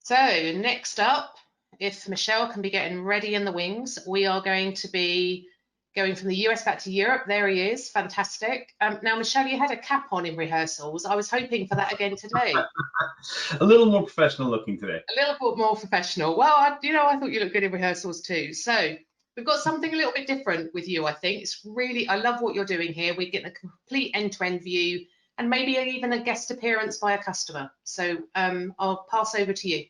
So next up, if Michel can be getting ready in the wings, we are going to be going from the US back to Europe. There he is, fantastic. Now, Michel, you had a cap on in rehearsals. I was hoping for that again today. A little more professional looking today. A little bit more professional. Well, I thought you looked good in rehearsals too. So we've got something a little bit different with you, I think. It's really, I love what you're doing here. We get a complete end-to-end view and maybe even a guest appearance by a customer. So I'll pass over to you.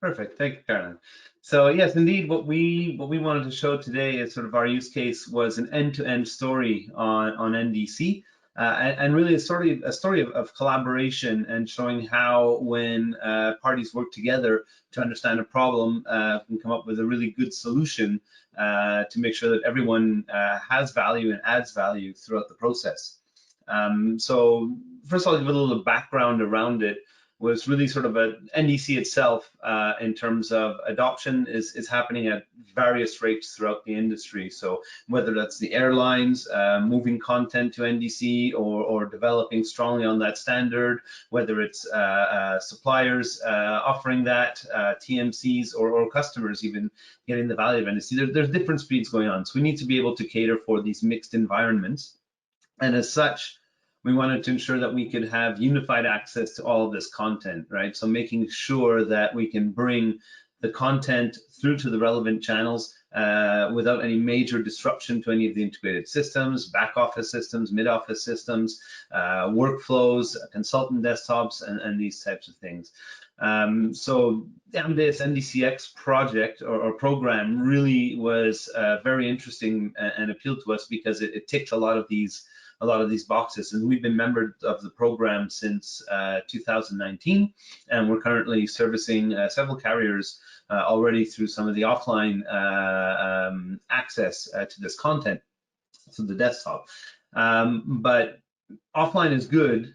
Perfect, thank you, Caroline. So yes, indeed, what we wanted to show today is sort of our use case was an end-to-end story on NDC, and really a story of collaboration and showing how when parties work together to understand a problem, can come up with a really good solution to make sure that everyone has value and adds value throughout the process. So first of all, I'll give a little background around it. Was really sort of a NDC itself in terms of adoption is happening at various rates throughout the industry. So whether that's the airlines moving content to NDC or developing strongly on that standard, whether it's suppliers offering that, TMCs or customers even getting the value of NDC, there's different speeds going on. So we need to be able to cater for these mixed environments. And as such, we wanted to ensure that we could have unified access to all of this content, right? So making sure that we can bring the content through to the relevant channels without any major disruption to any of the integrated systems, back office systems, mid office systems, workflows, consultant desktops, and these types of things. So this NDCX project or program really was very interesting and appealed to us because it ticked a lot of these boxes, and we've been members of the program since 2019, and we're currently servicing several carriers already through some of the offline access to this content, to the desktop. But offline is good.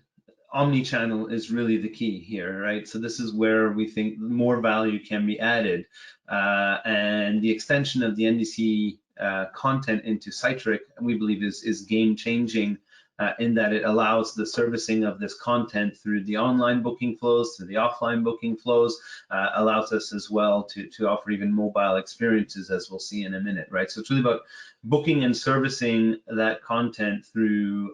Omni-channel is really the key here, right? So this is where we think more value can be added, and the extension of the NDC content into Cytric, we believe is game-changing in that it allows the servicing of this content through the online booking flows, through the offline booking flows, allows us as well to offer even mobile experiences, as we'll see in a minute, right? So it's really about booking and servicing that content through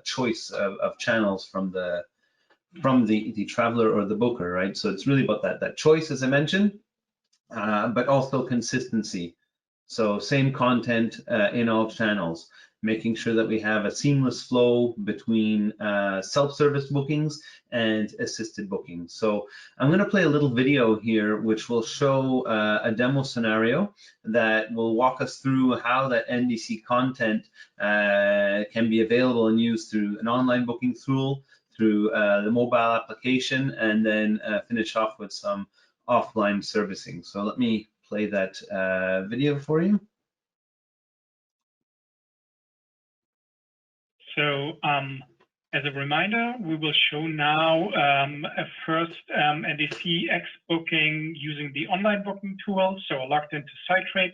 choice of channels from the traveler or the booker, right? So it's really about that choice, as I mentioned, but also consistency. So same content in all channels, making sure that we have a seamless flow between self-service bookings and assisted bookings. So I'm going to play a little video here, which will show a demo scenario that will walk us through how that NDC content can be available and used through an online booking tool, through the mobile application, and then finish off with some offline servicing. So let me play that video for you. So as a reminder, we will show now a first NDC X booking using the online booking tool. So I logged into Cytric,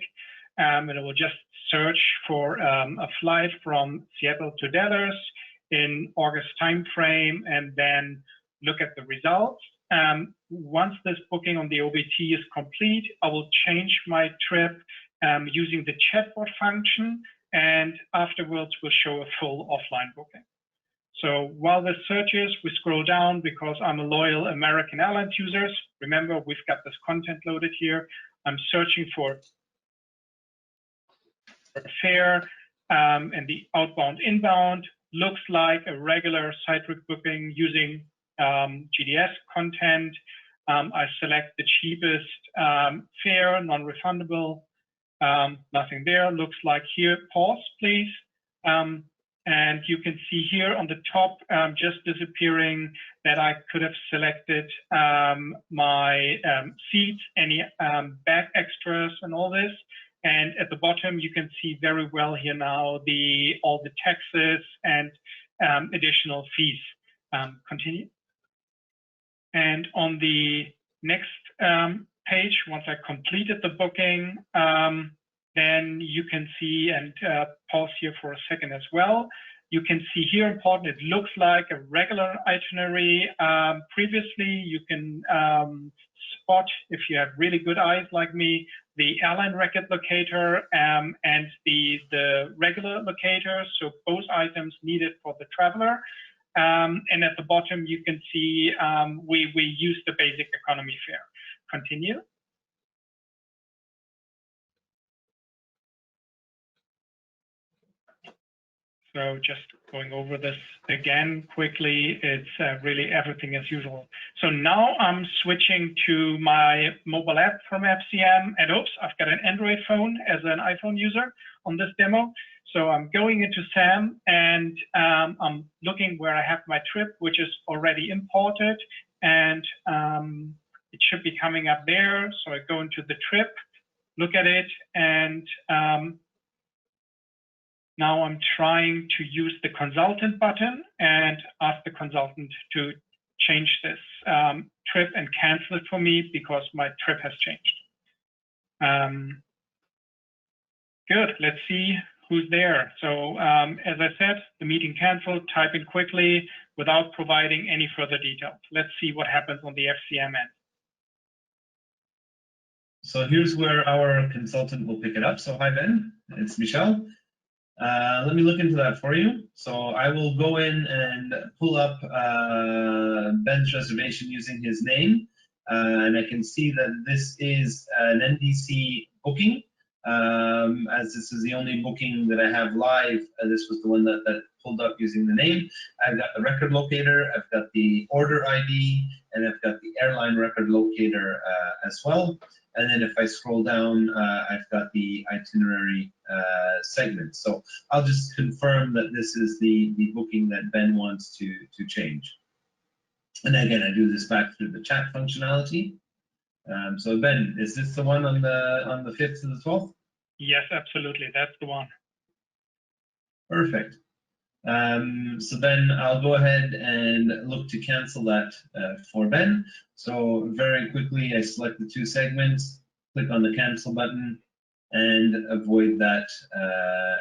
and I will just search for a flight from Seattle to Dallas in August timeframe, and then look at the results. Once this booking on the OBT is complete, I will change my trip using the chatbot function, and afterwards we'll show a full offline booking. So while this searches, we scroll down because I'm a loyal American Airlines user. Remember, we've got this content loaded here. I'm searching for a fare, and the outbound inbound looks like a regular Cytric booking using GDS content. I select the cheapest fare, non-refundable, nothing there. Looks like here, pause please. And you can see here on the top, just disappearing, that I could have selected my seats, any bag extras and all this. And at the bottom, you can see very well here now all the taxes and additional fees. Continue. And on the next page, once I completed the booking, then you can see, and pause here for a second as well. You can see here, important, it looks like a regular itinerary. Previously, you can spot, if you have really good eyes like me, the airline record locator and the regular locator, so both items needed for the traveler. And at the bottom, you can see we use the basic economy fare. Continue. So just going over this again quickly, it's really everything as usual. So now I'm switching to my mobile app from FCM, and oops, I've got an Android phone as an iPhone user on this demo. So I'm going into SAM, and I'm looking where I have my trip, which is already imported, and it should be coming up there. So I go into the trip, look at it, and now I'm trying to use the consultant button and ask the consultant to change this trip and cancel it for me because my trip has changed. Good, let's see who's there. So as I said, the meeting canceled, type in quickly without providing any further details. Let's see what happens on the FCM end. So here's where our consultant will pick it up. So hi, Ben, it's Michel. Let me look into that for you. So I will go in and pull up Ben's reservation using his name. And I can see that this is an NDC booking. As this is the only booking that I have live, this was the one that pulled up using the name. I've got the record locator, I've got the order ID, and I've got the airline record locator as well. And then if I scroll down, I've got the itinerary segment. So I'll just confirm that this is the booking that Ben wants to change. And again, I do this back through the chat functionality. So Ben, is this the one on the 5th to the 12th? Yes, absolutely, that's the one. Perfect. So then I'll go ahead and look to cancel that for Ben. So very quickly, I select the two segments, click on the cancel button, and avoid that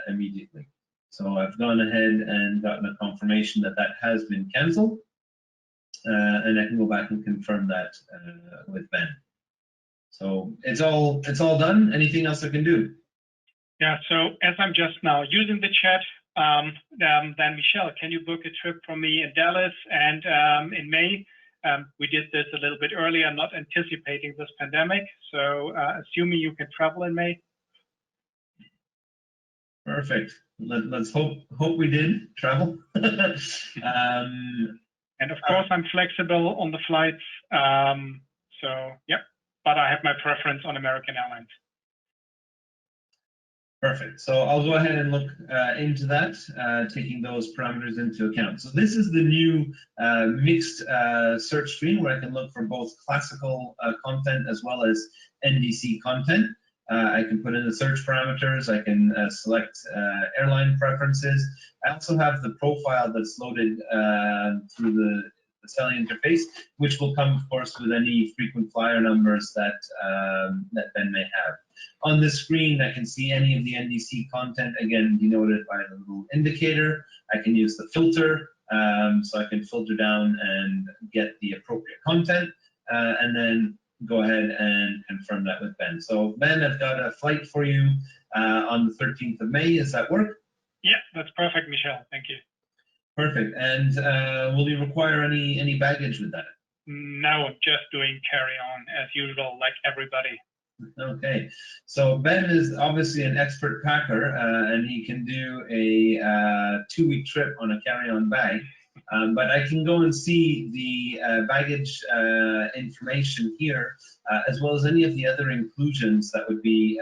immediately. So I've gone ahead and gotten a confirmation that that has been canceled, and I can go back and confirm that with Ben. So it's all done. Anything else I can do? Yeah. So as I'm just now using the chat, then Michel, can you book a trip for me in Dallas and in May? We did this a little bit earlier, not anticipating this pandemic. So assuming you can travel in May. Perfect. Let's hope we did travel. And of course, I'm flexible on the flights. So yep, but I have my preference on American Airlines. Perfect. So I'll go ahead and look into that, taking those parameters into account. So this is the new mixed search screen where I can look for both classical content as well as NDC content. I can put in the search parameters. I can select airline preferences. I also have the profile that's loaded through the selling interface, which will come, of course, with any frequent flyer numbers that Ben may have. On this screen, I can see any of the NDC content, again, denoted by the little indicator. I can use the filter, so I can filter down and get the appropriate content, and then go ahead and confirm that with Ben. So Ben, I've got a flight for you on the 13th of May. Does that work? Yeah, that's perfect, Michel. Thank you. Perfect. And will you require any baggage with that? No, I'm just doing carry-on as usual, like everybody. Okay, so Ben is obviously an expert packer, and he can do a 2-week trip on a carry-on bag. But I can go and see the baggage information here, as well as any of the other inclusions that would be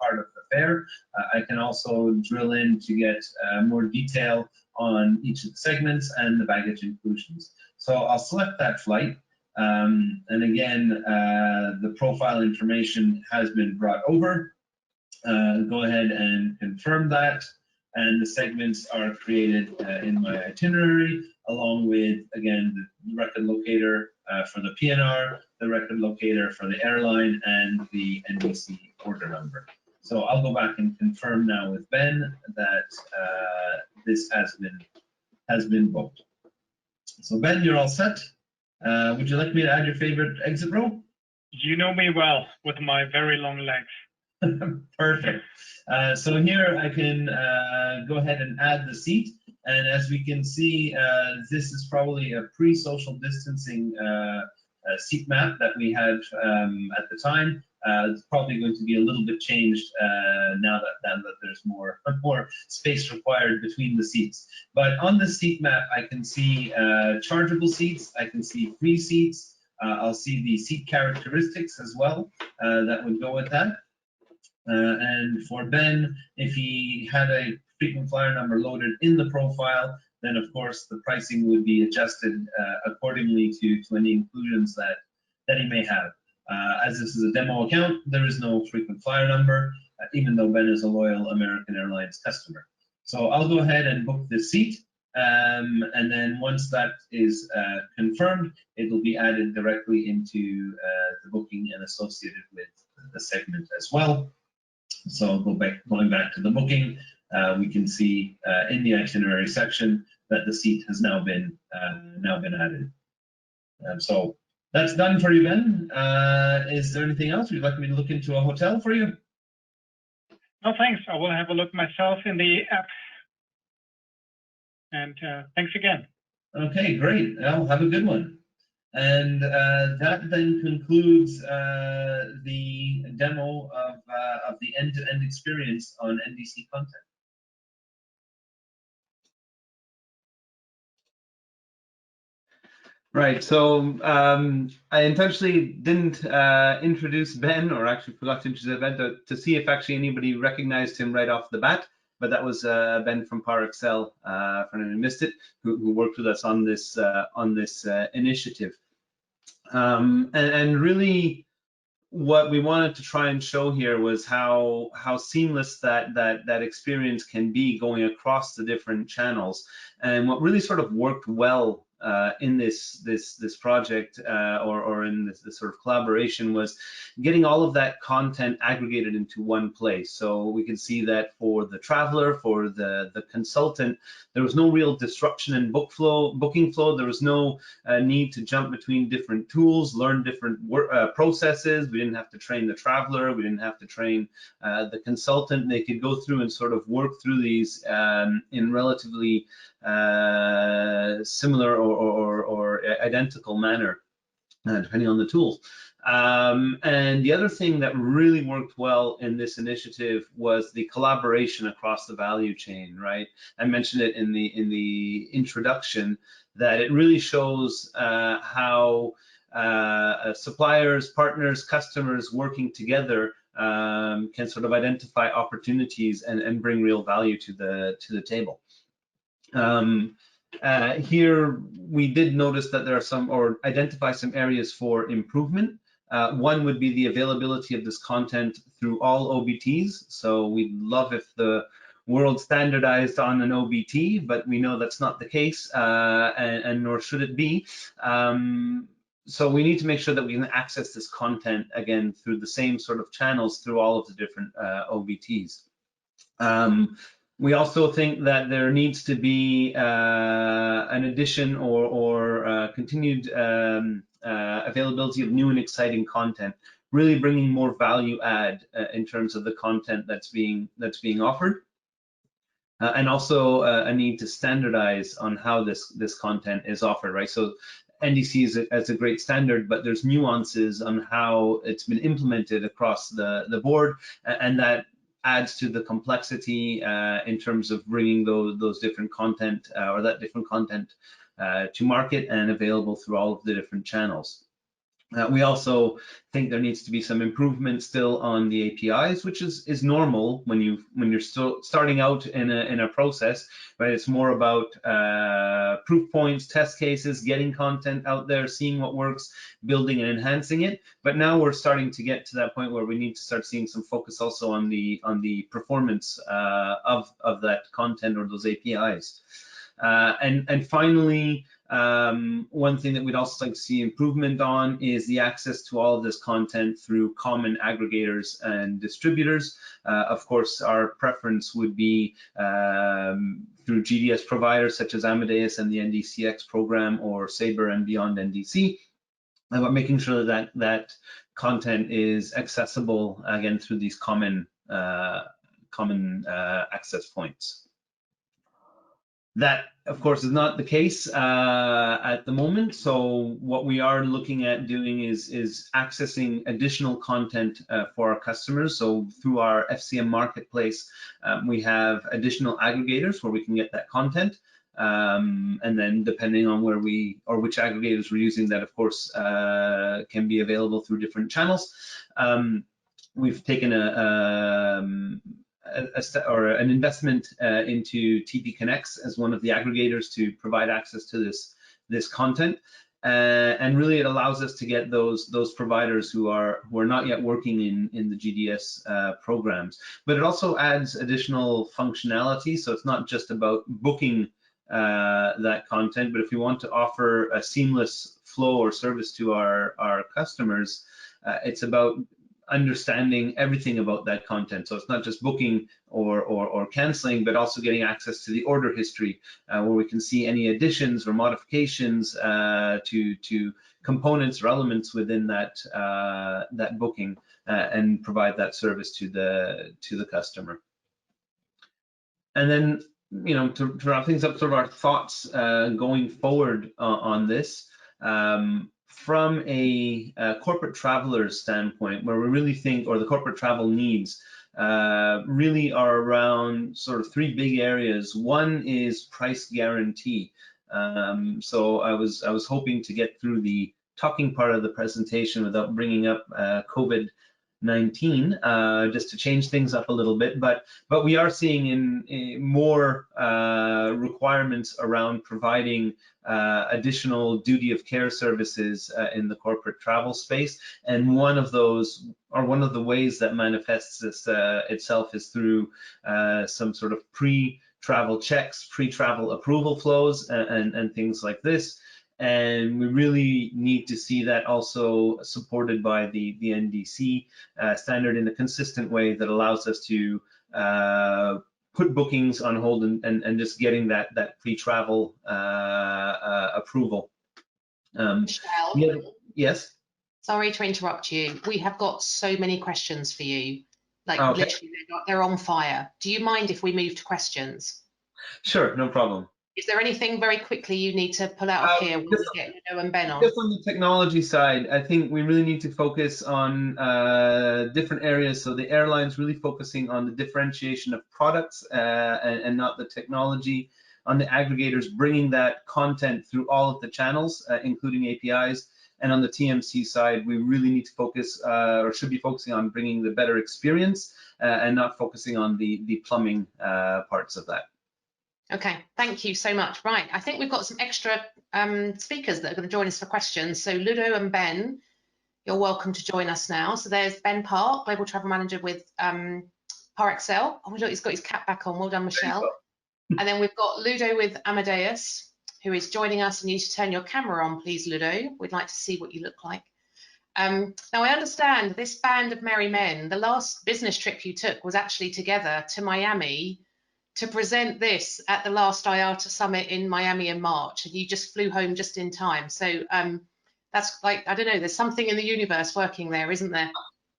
part of the fare. I can also drill in to get more detail on each of the segments and the baggage inclusions. So I'll select that flight. And again, the profile information has been brought over. Go ahead and confirm that. And the segments are created in my itinerary, along with, again, the record locator for the PNR, the record locator for the airline, and the NDC order number. So I'll go back and confirm now with Ben that this has been booked. So Ben, you're all set. Would you like me to add your favorite exit row? You know me well with my very long legs. Perfect. So here I can go ahead and add the seat. And as we can see, this is probably a pre-social distancing seat map that we had at the time. It's probably going to be a little bit changed now that there's more space required between the seats. But on the seat map, I can see chargeable seats, I can see free seats, I'll see the seat characteristics as well that would go with that. And for Ben, if he had a frequent flyer number loaded in the profile, then of course the pricing would be adjusted accordingly to any inclusions that he may have. As this is a demo account, there is no frequent flyer number, even though Ben is a loyal American Airlines customer. So I'll go ahead and book this seat, and then once that is confirmed, it will be added directly into the booking and associated with the segment as well. So going back to the booking, we can see in the itinerary section that the seat has now been added. So that's done for you, Ben. Is there anything else? Would you like me to look into a hotel for you? No, thanks. I will have a look myself in the app. And thanks again. Okay, great. Well, have a good one. And that then concludes the demo of the end-to-end experience on NDC content. Right, so I intentionally didn't introduce Ben, or actually forgot to introduce Ben to see if actually anybody recognized him right off the bat. But that was Ben from Praexel, for anyone who missed it, who worked with us on this initiative. And really, what we wanted to try and show here was how seamless that experience can be going across the different channels. And what really sort of worked well in this project or in this sort of collaboration was getting all of that content aggregated into one place. So we can see that for the traveler, for the consultant, there was no real disruption in booking flow. There was no need to jump between different tools, learn different processes. We didn't have to train the traveler. We didn't have to train the consultant. They could go through and sort of work through these in relatively similar or identical manner, depending on the tool. And the other thing that really worked well in this initiative was the collaboration across the value chain, right? I mentioned it in the introduction that it really shows how suppliers, partners, customers working together can sort of identify opportunities and bring real value to the table. Here we did notice that there are some, or identify some areas for improvement. One would be the availability of this content through all OBTs. So we'd love if the world standardized on an OBT, but we know that's not the case, and nor should it be. So we need to make sure that we can access this content again through the same sort of channels through all of the different OBTs. We also think that there needs to be an addition or continued availability of new and exciting content, really bringing more value add in terms of the content that's being offered, and also a need to standardize on how this content is offered, right? So NDC is a great standard, but there's nuances on how it's been implemented across the board, and that adds to the complexity in terms of bringing those different content or that different content to market and available through all of the different channels. We also think there needs to be some improvement still on the APIs, which is normal when you're still starting out in a process, right? It's more about proof points, test cases, getting content out there, seeing what works, building and enhancing it. But now we're starting to get to that point where we need to start seeing some focus also on the performance of that content or those APIs. And finally, one thing that we'd also like to see improvement on is the access to all of this content through common aggregators and distributors. Of course, our preference would be through GDS providers such as Amadeus and the NDCX program, or Sabre and Beyond NDC. But making sure that content is accessible again through these common access points. That, of course, is not the case at the moment. So what we are looking at doing is accessing additional content for our customers. So through our FCM Marketplace, we have additional aggregators where we can get that content. And then depending on where which aggregators we're using, that of course can be available through different channels. We've taken an investment into TP Connects as one of the aggregators to provide access to this content, and really it allows us to get those providers who are not yet working in the GDS programs. But it also adds additional functionality, so it's not just about booking that content, but if we want to offer a seamless flow or service to our customers, it's about understanding everything about that content. So it's not just booking or canceling, but also getting access to the order history, where we can see any additions or modifications to components or elements within that booking, and provide that service to the customer. And then, to wrap things up, sort of our thoughts going forward on this. From a corporate traveler standpoint, where we really think, or the corporate travel needs, really are around sort of three big areas. One is price guarantee. So I was hoping to get through the talking part of the presentation without bringing up COVID-19, just to change things up a little bit. But we are seeing in more requirements around providing additional duty of care services in the corporate travel space, and one of those, or one of the ways that manifests this, itself is through some sort of pre-travel checks, pre-travel approval flows, and things like this. And we really need to see that also supported by the NDC standard in a consistent way that allows us to put bookings on hold and just getting that pre-travel approval. Michel, yes. Sorry to interrupt you. We have got so many questions for you. Like, okay. Literally, they're on fire. Do you mind if we move to questions? Sure, no problem. Is there anything very quickly you need to pull out of here when we get Ludo and Ben on? Just on the technology side, I think we really need to focus on different areas. So the airlines really focusing on the differentiation of products and not the technology. On the aggregators, bringing that content through all of the channels, including APIs. And on the TMC side, we really need to focus, or should be focusing on bringing the better experience and not focusing on the plumbing parts of that. Okay, thank you so much. Right, I think we've got some extra speakers that are going to join us for questions. So Ludo and Ben, you're welcome to join us now. So there's Ben Park, Global Travel Manager with Praexel. Oh, look, he's got his cap back on. Well done, Michelle. And then we've got Ludo with Amadeus, who is joining us. And you need to turn your camera on, please, Ludo. We'd like to see what you look like. Now, I understand this band of merry men, the last business trip you took was actually together to Miami to present this at the last IATA summit in Miami in March, and you just flew home just in time. So that's like, I don't know, there's something in the universe working there, isn't there?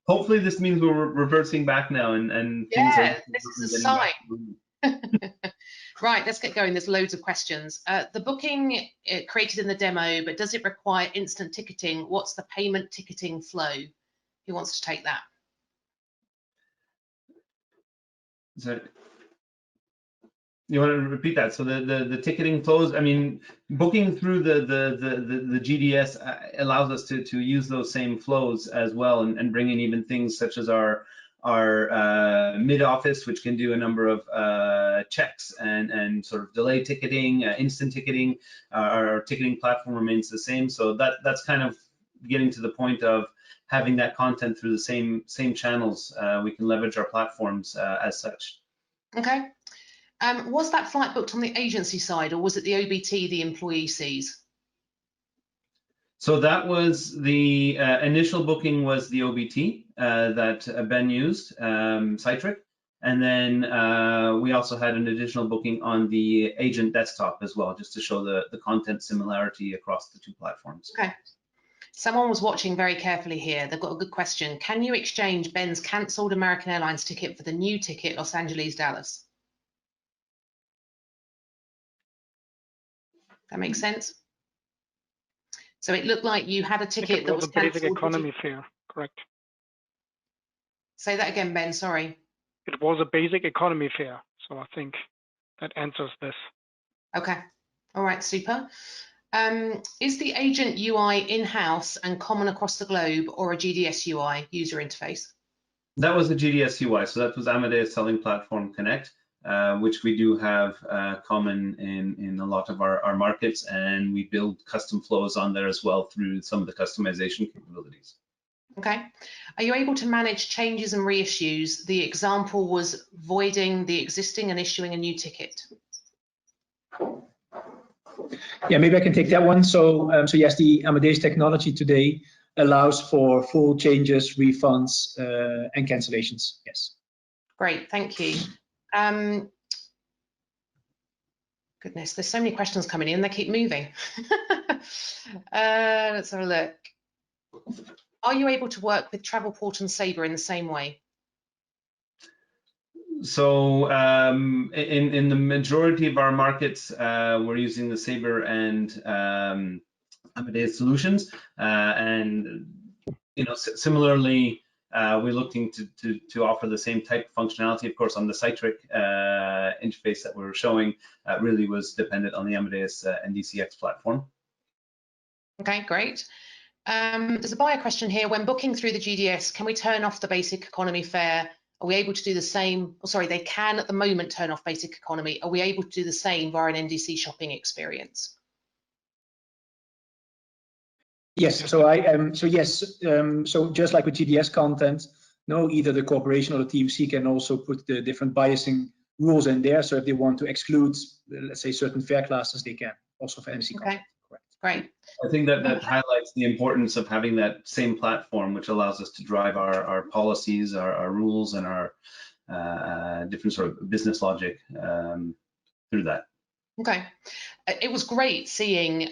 Hopefully this means we're reversing back now and yeah, this is a sign. Right, let's get going. There's loads of questions. The booking created in the demo, but does it require instant ticketing? What's the payment ticketing flow? Who wants to take that? So, you want to repeat that? So the ticketing flows, I mean, booking through the GDS allows us to use those same flows as well, and bring in even things such as our mid office, which can do a number of checks and sort of delay ticketing, instant ticketing. Our ticketing platform remains the same. So that's kind of getting to the point of having that content through the same channels. We can leverage our platforms as such. Okay. Was that flight booked on the agency side, or was it the OBT the employee sees? So that was the initial booking was the OBT that Ben used, Cytric. And then we also had an additional booking on the agent desktop as well, just to show the content similarity across the two platforms. Okay. Someone was watching very carefully here. They've got a good question. Can you exchange Ben's cancelled American Airlines ticket for the new ticket, Los Angeles, Dallas? That makes sense? So it looked like you had a ticket that was a basic cancelled. economy fare, correct? Say that again, Ben, sorry. It was a basic economy fare, so I think that answers this. Okay, all right, super. Is the agent UI in-house and common across the globe, or a GDS UI user interface? That was the GDS UI, so that was Amadeus Selling Platform Connect, which we do have common in a lot of our markets, and we build custom flows on there as well through some of the customization capabilities. Okay. Are you able to manage changes and reissues? The example was voiding the existing and issuing a new ticket. Yeah, maybe I can take that one. So yes, the Amadeus technology today allows for full changes, refunds, and cancellations. Yes. Great, thank you. Goodness, there's so many questions coming in, they keep moving. Let's have a look. Are you able to work with Travelport and Sabre in the same way? So in the majority of our markets, we're using the Sabre and Amadeus solutions, and similarly, we're looking to offer the same type of functionality. Of course, on the Cytric interface that we were showing, really was dependent on the Amadeus NDCX platform. Okay, great. There's a buyer question here. When booking through the GDS, can we turn off the basic economy fare? Are we able to do the same? Oh, sorry, they can at the moment turn off basic economy. Are we able to do the same via an NDC shopping experience? Yes. So so just like with GDS content, either the corporation or the TMC can also put the different biasing rules in there. So if they want to exclude, let's say, certain fare classes, they can also for NDC content. Okay. Great. I think that highlights the importance of having that same platform, which allows us to drive our policies, our rules, and our different sort of business logic through that. Okay. It was great seeing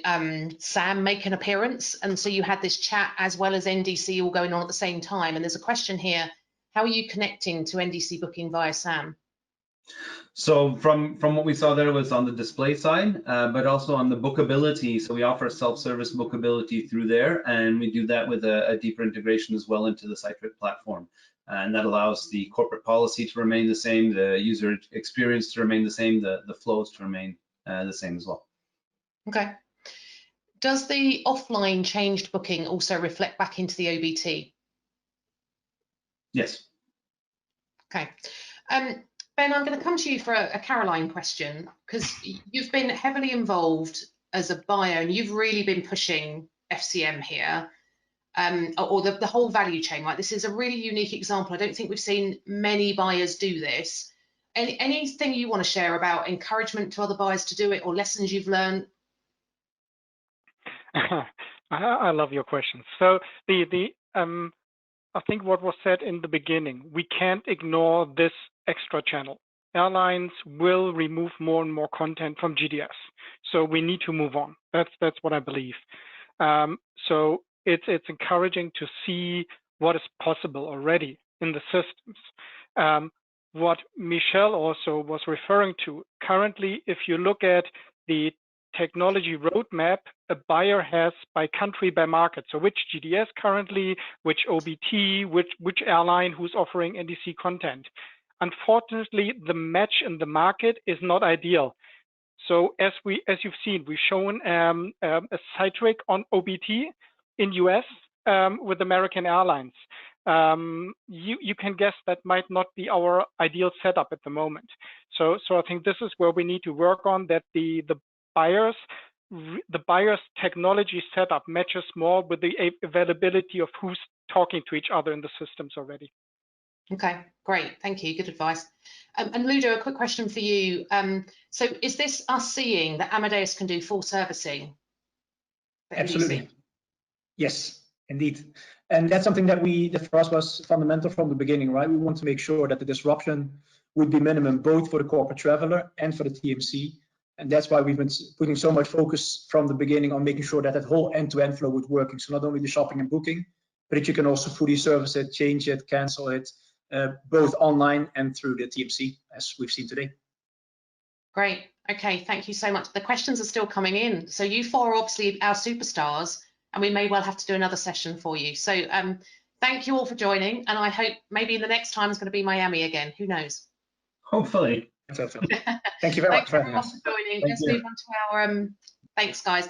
Sam make an appearance, and so you had this chat as well as NDC all going on at the same time. And there's a question here: how are you connecting to NDC booking via Sam? So from what we saw there was on the display side, but also on the bookability. So we offer self-service bookability through there, and we do that with a deeper integration as well into the Cytric platform. And that allows the corporate policy to remain the same, the user experience to remain the same, the flows to remain the same as well. Okay. Does the offline changed booking also reflect back into the OBT? Yes. Okay. Ben, I'm going to come to you for a Caroline question, because you've been heavily involved as a buyer and you've really been pushing FCM here, or the whole value chain, right? This is a really unique example. I don't think we've seen many buyers do this. Anything you want to share about encouragement to other buyers to do it, or lessons you've learned? I love your question. So I think what was said in the beginning, we can't ignore this extra channel. Airlines will remove more and more content from GDS, so we need to move on. That's what I believe. So it's encouraging to see what is possible already in the systems. What Michel also was referring to, currently, if you look at the technology roadmap a buyer has by country, by market, so which GDS currently, which OBT, which airline who's offering NDC content. Unfortunately, the match in the market is not ideal. So as you've seen, we've shown a Cytric on OBT in US with American Airlines. You can guess that might not be our ideal setup at the moment. So I think this is where we need to work on, that the buyer's technology setup matches more with the availability of who's talking to each other in the systems already. Okay, great, thank you, good advice. And Ludo, a quick question for you. So is this us seeing that Amadeus can do full servicing? Absolutely. Yes, indeed. And that's something that for us was fundamental from the beginning, right? We want to make sure that the disruption would be minimum, both for the corporate traveler and for the TMC. And that's why we've been putting so much focus from the beginning on making sure that that whole end-to-end flow was working. So not only the shopping and booking, but that you can also fully service it, change it, cancel it, both online and through the TMC, as we've seen today. Great. Okay, thank you so much. The questions are still coming in. So you four are obviously our superstars, and we may well have to do another session for you. So thank you all for joining, and I hope maybe the next time is going to be Miami again. Who knows? Hopefully. Thank you very much Thanks everyone for joining. Let's move on to our thanks, guys.